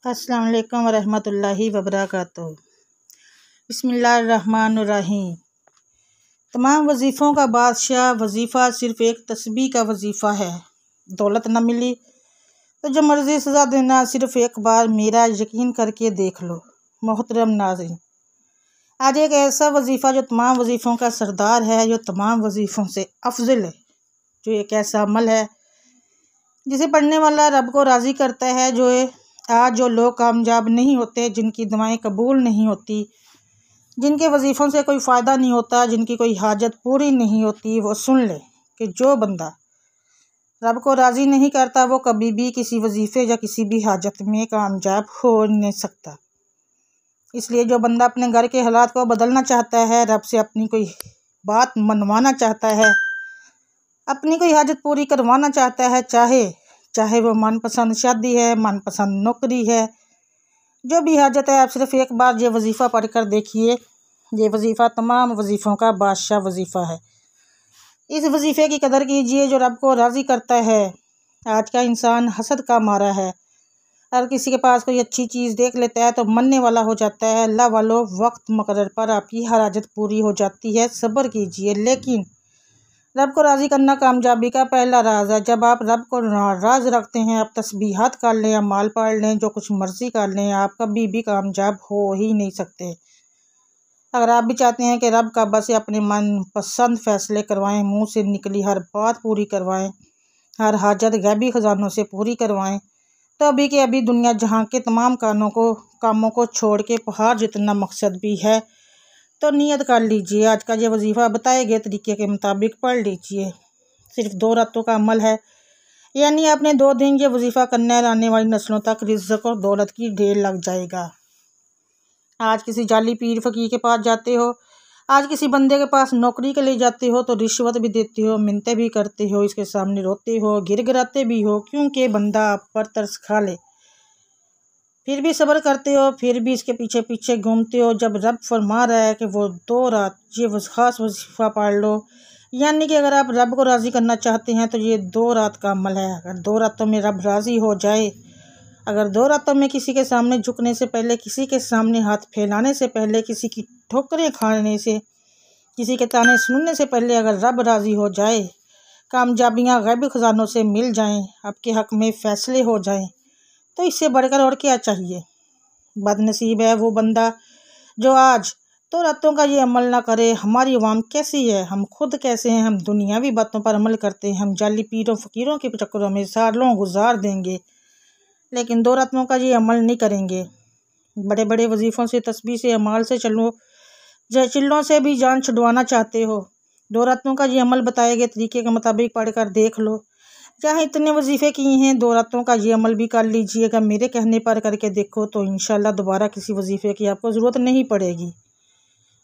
अस्सलाम वालेकुम वरहमतुल्लाहि वबरकातुहू। बिस्मिल्लाहिर्रहमानिर्रहीम। तमाम वजीफ़ों का बादशाह वजीफ़ा सिर्फ़ एक तस्बीह का वजीफ़ा है। दौलत न मिली तो जो मर्ज़ी सज़ा देना, सिर्फ़ एक बार मेरा यकीन करके देख लो। मोहतरम नाज़रीन, आज एक ऐसा वजीफ़ा जो तमाम वजीफ़ों का सरदार है, जो तमाम वजीफ़ों से अफजल है, जो एक ऐसा अमल है जिसे पढ़ने वाला रब को राज़ी करता है। आज जो लोग कामयाब नहीं होते, जिनकी दुआएं कबूल नहीं होती, जिनके वजीफ़ों से कोई फ़ायदा नहीं होता, जिनकी कोई हाजत पूरी नहीं होती, वो सुन ले कि जो बंदा रब को राज़ी नहीं करता, वो कभी भी किसी वजीफ़े या किसी भी हाजत में कामयाब हो नहीं सकता। इसलिए जो बंदा अपने घर के हालात को बदलना चाहता है, रब से अपनी कोई बात मनवाना चाहता है, अपनी कोई हाजत पूरी करवाना चाहता है, चाहे वो मनपसंद शादी है, मनपसंद नौकरी है, जो भी हाजत है, आप सिर्फ़ एक बार ये वजीफ़ा पढ़ कर देखिए। ये वजीफ़ा तमाम वजीफ़ों का बादशाह वजीफ़ा है। इस वजीफ़े की कदर कीजिए जो रब को राज़ी करता है। आज का इंसान हसद का मारा है, अगर किसी के पास कोई अच्छी चीज़ देख लेता है तो मनने वाला हो जाता है। अल्लाह वालों, वक्त मुकर्रर पर आपकी हर हाजत पूरी हो जाती है, सब्र कीजिए। लेकिन रब को राज़ी करना कामयाबी का पहला राज है। जब आप रब को नाराज़ रखते हैं, आप तस्बीहात कर लें, अमाल पढ़ लें, जो कुछ मर्ज़ी कर लें, आप कभी भी कामयाब हो ही नहीं सकते। अगर आप भी चाहते हैं कि रब का बस अपने मन पसंद फ़ैसले करवाएं, मुंह से निकली हर बात पूरी करवाएं, हर हाजत गैबी ख़जानों से पूरी करवाएं, तो अभी के अभी दुनिया जहां के तमाम कामों को छोड़ के पहाड़ जितना मकसद भी है, तो नियत कर लीजिए। आज का ये वजीफ़ा बताए गए तरीके के मुताबिक पढ़ लीजिए। सिर्फ 2 रातों का अमल है, यानी आपने 2 दिन ये वजीफ़ा करना है, आने वाली नस्लों तक रिज़्क़ और दौलत की ढेर लग जाएगा। आज किसी जाली पीर फ़कीर के पास जाते हो, आज किसी बंदे के पास नौकरी के लिए जाते हो, तो रिश्वत भी देते हो, मिन्नतें भी करते हो, इसके सामने रोते हो, गिड़गिड़ाते भी हो, क्योंकि बंदा आप पर तरस खा ले। फिर भी सब्र करते हो, फिर भी इसके पीछे पीछे घूमते हो। जब रब फरमा रहा है कि वो 2 रात ये ख़ास वजीफ़ा पढ़ लो, यानी कि अगर आप रब को राज़ी करना चाहते हैं तो ये 2 रात का अमल है। अगर 2 रातों में रब राज़ी हो जाए, अगर 2 रातों में किसी के सामने झुकने से पहले, किसी के सामने हाथ फैलाने से पहले, किसी की ठोकरें खाने से, किसी के ताने सुनने से पहले अगर रब राज़ी हो जाए, कामयाबियाँ गैबी ख़जानों से मिल जाएं, आपके हक़ में फ़ैसले हो जाएं, तो इससे बढ़कर और क्या चाहिए। बदनसीब है वो बंदा जो आज 2 रातों का ये अमल ना करे। हमारी अवाम कैसी है, हम खुद कैसे हैं, हम दुनियावी बातों पर अमल करते हैं, हम जाली पीरों फ़कीरों के चक्करों में सालों गुजार देंगे, लेकिन 2 रातों का ये अमल नहीं करेंगे। बड़े बड़े वजीफ़ों से, तस्बीह से, अमाल से चलो, चिल्लों से भी जान छुड़वाना चाहते हो, 2 रातों का ये अमल बताए गए तरीके के मुताबिक पढ़ कर देख लो। जहाँ इतने वजीफ़े किए हैं, 2 रातों का ये अमल भी कर लीजिएगा। मेरे कहने पर करके देखो तो इंशाल्लाह दोबारा किसी वजीफ़े की आपको ज़रूरत नहीं पड़ेगी।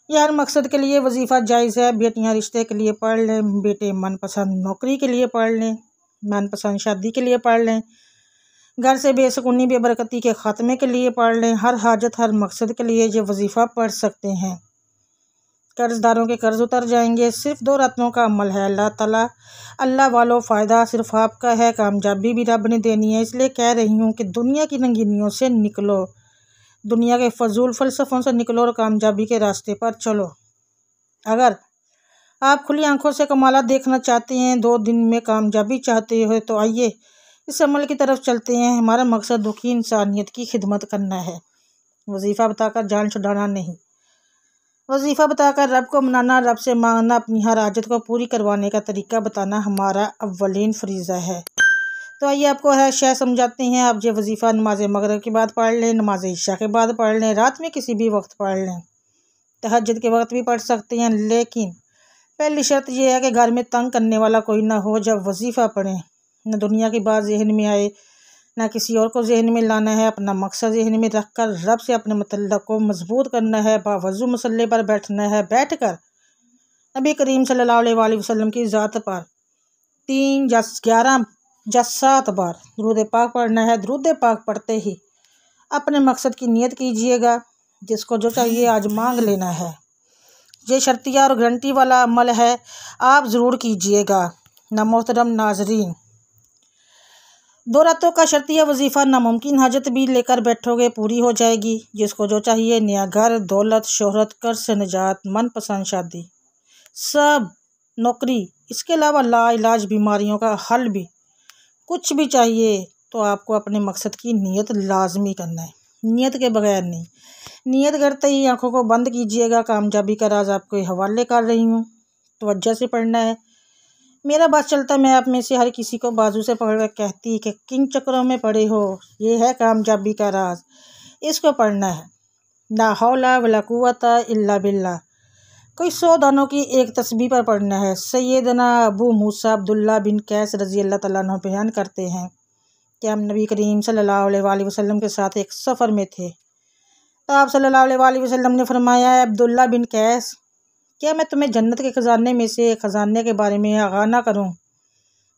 यह हर मकसद के लिए वजीफ़ा जायज़ है। बेटियाँ रिश्ते के लिए पढ़ लें, बेटे मनपसंद नौकरी के लिए पढ़ लें, मनपसंद शादी के लिए पढ़ लें, घर से बेसुकूनी बेबरकती के ख़ात्मे के लिए पढ़ लें। हर हाजत, हर मकसद के लिए ये वजीफ़ा पढ़ सकते हैं। कर्ज़दारों के कर्ज़ उतर जाएंगे। सिर्फ 2 रातों का अमल है। अल्लाह वालों, फ़ायदा सिर्फ आपका है, कामयाबी भी रब ने देनी है। इसलिए कह रही हूँ कि दुनिया की रंगीनियों से निकलो, दुनिया के फजूल फ़लसफ़ों से निकलो और कामयाबी के रास्ते पर चलो। अगर आप खुली आंखों से कमाल देखना चाहते हैं, 2 दिन में कामयाबी चाहते हो, तो आइए इस अमल की तरफ चलते हैं। हमारा मकसद दुखी इंसानियत की खिदमत करना है, वजीफ़ा बताकर जान छुड़ाना नहीं। वजीफ़ा बताकर रब को मनाना, रब से मांगना, अपनी हर हाजत को पूरी करवाने का तरीका बताना हमारा अव्वलीन फरीज़ा है। तो आइए आपको है शय समझाते हैं। आप ये वजीफ़ा नमाज मगरिब के बाद पढ़ लें, नमाज इशा के बाद पढ़ लें, रात में किसी भी वक्त पढ़ लें, तहज्जुद के वक्त भी पढ़ सकते हैं। लेकिन पहली शर्त यह है कि घर में तंग करने वाला कोई ना हो। जब वजीफ़ा पढ़ें, न दुनिया की बात जहन में आए, ना किसी और को जहन में लाना है। अपना मकसद जहन में रखकर रब से अपने मतलब को मजबूत करना है। बावजू मसल्ले पर बैठना है। बैठकर नबी करीम सल्लल्लाहु अलैहि वसल्लम की ज़ात पर 3 या 11 या 7 बार दुरूद पाक पढ़ना है। दुरूद पाक पढ़ते ही अपने मकसद की नियत कीजिएगा। जिसको जो चाहिए आज मांग लेना है। ये शर्तिया और गारंटी वाला अमल है, आप ज़रूर कीजिएगा। ना मोहतरम नाजरीन, 2 रातों का शर्तिया वजीफ़ा नामुमकिन हाजत भी लेकर बैठोगे पूरी हो जाएगी। जिसको जो चाहिए, नया घर, दौलत, शोहरत, कर्ज से निजात, मनपसंद शादी, सब, नौकरी, इसके अलावा लाइलाज बीमारियों का हल भी, कुछ भी चाहिए तो आपको अपने मकसद की नीयत लाजमी करना है, नीयत के बगैर नहीं। नीयत करते ही आंखों को बंद कीजिएगा। कामयाबी का राज आपके हवाले कर रही हूँ, तवज्जो से पढ़ना है। मेरा बात चलता, मैं आप में से हर किसी को बाजू से पकड़ कहती कि किन चक्रों में पड़े हो, ये है कामयाबी का राज, इसको पढ़ना है। ला हौला वला कुव्वता इल्ला बिल्लाह। कोई 100 दानों की एक तस्बीह पर पढ़ना है। सैयदना अबू मूसा अब्दुल्ला बिन कैस रज़ी अल्लाह तआला अन्हु बयान करते हैं कि हम नबी करीम सल्लल्लाहु अलैहि वसल्लम के साथ एक सफ़र में थे, तो आप सल्लल्लाहु अलैहि वसल्लम ने फरमाया, अब्दुल्ला बिन कैस, क्या मैं तुम्हें जन्नत के ख़जाने में से ख़जाने के बारे में आगाह ना करूँ?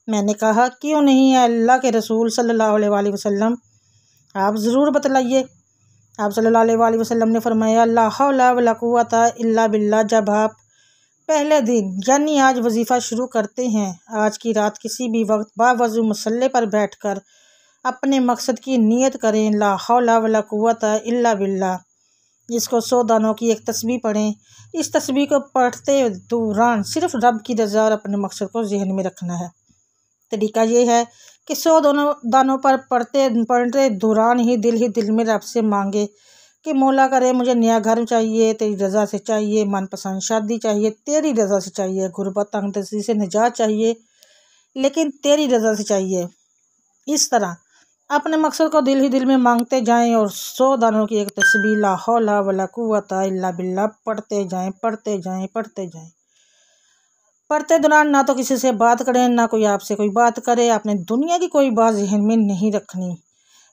मैंने कहा, क्यों नहीं है अल्लाह के रसूल सल्लल्लाहु अलैहि वसल्लम, आप ज़रूर बतलाइए। आप सल्लल्लाहु अलैहि वसल्लम ने फरमाया, ला हौला वला कुव्वता इल्ला बिल्लाह। जब आप पहले दिन यानी आज वजीफ़ा शुरू करते हैं, आज की रात किसी भी वक्त बावजू मसल्ले पर बैठकर अपने मकसद की नीयत करें, ला हौला वला कुव्वता इल्ला बिल्लाह। इसको 100 दानों की एक तस्बीह पढ़ें। इस तस्बीह को पढ़ते दौरान सिर्फ रब की रज़ा और अपने मकसद को जहन में रखना है। तरीका ये है कि 100 दानों पर पढ़ते दौरान ही दिल में रब से मांगे कि मौला करे मुझे नया घर चाहिए, तेरी रज़ा से चाहिए, मनपसंद शादी चाहिए, तेरी रज़ा से चाहिए, गुर्बत तंगदस्ती से निजात चाहिए, लेकिन तेरी रज़ा से चाहिए। इस तरह अपने मकसद को दिल में मांगते जाएं और 100 दानों की एक तस्बीह ला हौला वला कुव्वता इल्ला बिल्लाह पढ़ते जाएं, पढ़ते जाएं, पढ़ते जाएं। पढ़ते दौरान ना तो किसी से बात करें, ना कोई आपसे कोई बात करे। आपने दुनिया की कोई बात जहन में नहीं रखनी।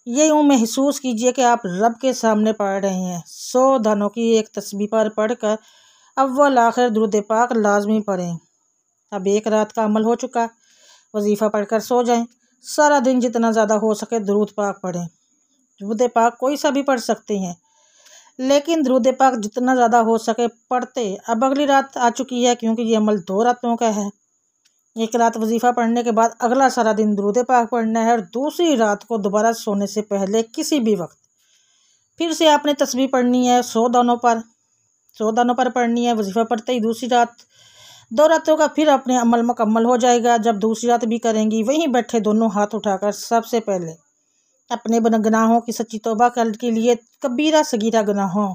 ये यूँ महसूस कीजिए कि आप रब के सामने पढ़ रहे हैं। 100 दानों की एक तस्बीह पर पढ़कर अव्वल आखिर दुरूद पाक लाजमी पढ़ें। अब एक रात का अमल हो चुका, वजीफ़ा पढ़कर सो जाएं। सारा दिन जितना ज़्यादा हो सके दुरूद पाक पढ़ें। दुरूद पाक कोई सा भी पढ़ सकते हैं, लेकिन दुरूद पाक जितना ज़्यादा हो सके पढ़ते। अब अगली रात आ चुकी है, क्योंकि ये अमल 2 रातों का है। एक रात वजीफ़ा पढ़ने के बाद अगला सारा दिन दुरूद पाक पढ़ना है, और दूसरी रात को दोबारा सोने से पहले किसी भी वक्त फिर से आपने तस्बीह पढ़नी है। 100 दानों पर पढ़नी है। वजीफ़ा पढ़ते ही दूसरी रात 2 रातों का फिर अपने अमल मुकम्मल हो जाएगा। जब दूसरी रात भी करेंगी, वहीं बैठे दोनों हाथ उठाकर सबसे पहले अपने गुनाहों की सच्ची तौबा करने के लिए, कबीरा सगीरा गुनाहों,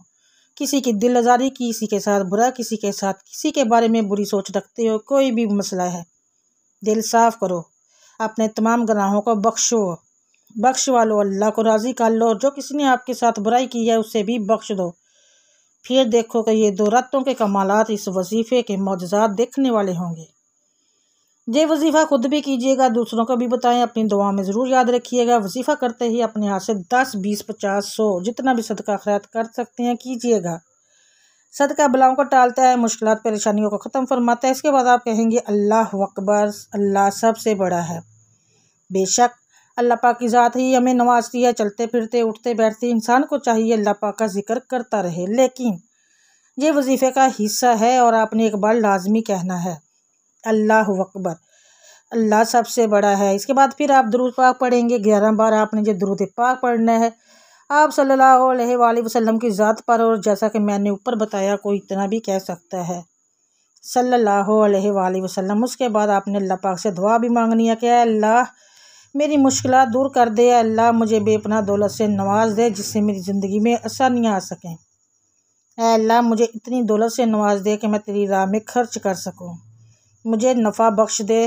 किसी की दिल आज़ारी, किसी के साथ बुरा, किसी के बारे में बुरी सोच रखते हो, कोई भी मसला है, दिल साफ़ करो, अपने तमाम गुनाहों को बख्शवा लो, अल्लाह को राज़ी कर लो। जो किसी ने आपके साथ बुराई की है उसे भी बख्श दो। फिर देखो कि ये 2 रातों के कमालात इस वजीफ़े के मौजज़ात देखने वाले होंगे। ये वजीफ़ा खुद भी कीजिएगा, दूसरों को भी बताएं, अपनी दुआ में ज़रूर याद रखिएगा। वजीफ़ा करते ही अपने हाथ से 10, 20, 50, 100 जितना भी सदका खैरात कर सकते हैं कीजिएगा। सदका बलाओं को टालता है, मुश्किलात परेशानियों को ख़त्म फरमाता है। इसके बाद आप कहेंगे, अल्लाह अकबर, अल्लाह सबसे बड़ा है। बेशक अल्लाह पाक की ज़ात ही हमें नवाजती है। चलते फिरते उठते बैठते इंसान को चाहिए अल्लाह पाक का जिक्र करता रहे, लेकिन ये वजीफ़े का हिस्सा है और आपने एक बार लाजमी कहना है, अल्लाह अकबर, अल्लाह सबसे बड़ा है। इसके बाद फिर आप दुरूद पाक पढ़ेंगे। 11 बार आपने जो दुरूद पाक पढ़ना है आप सल्लल्लाहु अलैहि वसल्लम की ज़ात पर, और जैसा कि मैंने ऊपर बताया, कोई इतना भी कह सकता है सल्लल्लाहु अलैहि वसल्लम। उसके बाद आपने अल्लाह पाक से दुआ भी मांगनी है कि अल्लाह मेरी मुश्किलात दूर कर दे, अल्लाह मुझे बेपनाह दौलत से नवाज दे जिससे मेरी ज़िंदगी में आसानियाँ आ सकें, अल्लाह मुझे इतनी दौलत से नवाज दे कि मैं तेरी राह में खर्च कर सकूं, मुझे नफ़ा बख्श दे,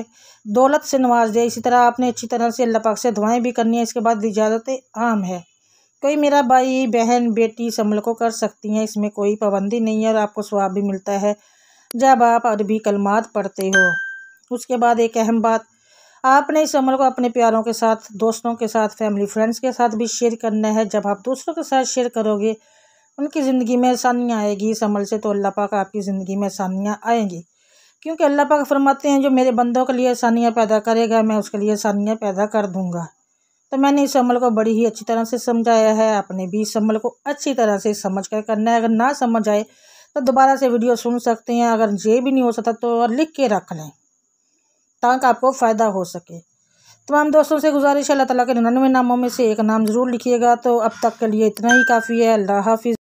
दौलत से नवाज दे। इसी तरह आपने अच्छी तरह से अल्लाह पाक से दुआएं भी करनी है। इसके बाद इजाज़त आम है, कोई मेरा भाई बहन बेटी समल को कर सकती हैं, इसमें कोई पाबंदी नहीं है और आपको सवाब भी मिलता है जब आप अरबी कलमात पढ़ते हो। उसके बाद एक अहम बात, आपने इस अमल को अपने प्यारों के साथ, दोस्तों के साथ, फैमिली फ्रेंड्स के साथ भी शेयर करना है। जब आप दूसरों के साथ शेयर करोगे उनकी ज़िंदगी में आसानियाँ आएगी इस अमल से, तो अल्लाह पाक आपकी ज़िंदगी में आसानियाँ आएंगी, क्योंकि अल्लाह पाक फरमाते हैं जो मेरे बंदों के लिए आसानियाँ पैदा करेगा मैं उसके लिए आसानियाँ पैदा कर दूँगा। तो मैंने इस अमल को बड़ी ही अच्छी तरह से समझाया है, आपने भी इस अमल को अच्छी तरह से समझ कर करना है। अगर ना समझ आए तो दोबारा से वीडियो सुन सकते हैं, अगर ये भी नहीं हो सकता तो लिख के रख लें ताकि आपको फ़ायदा हो सके। तमाम दोस्तों से गुजारिश है अल्लाह ताला के 99 नामों में से एक नाम ज़रूर लिखिएगा। तो अब तक के लिए इतना ही काफ़ी है। अल्लाह हाफिज़।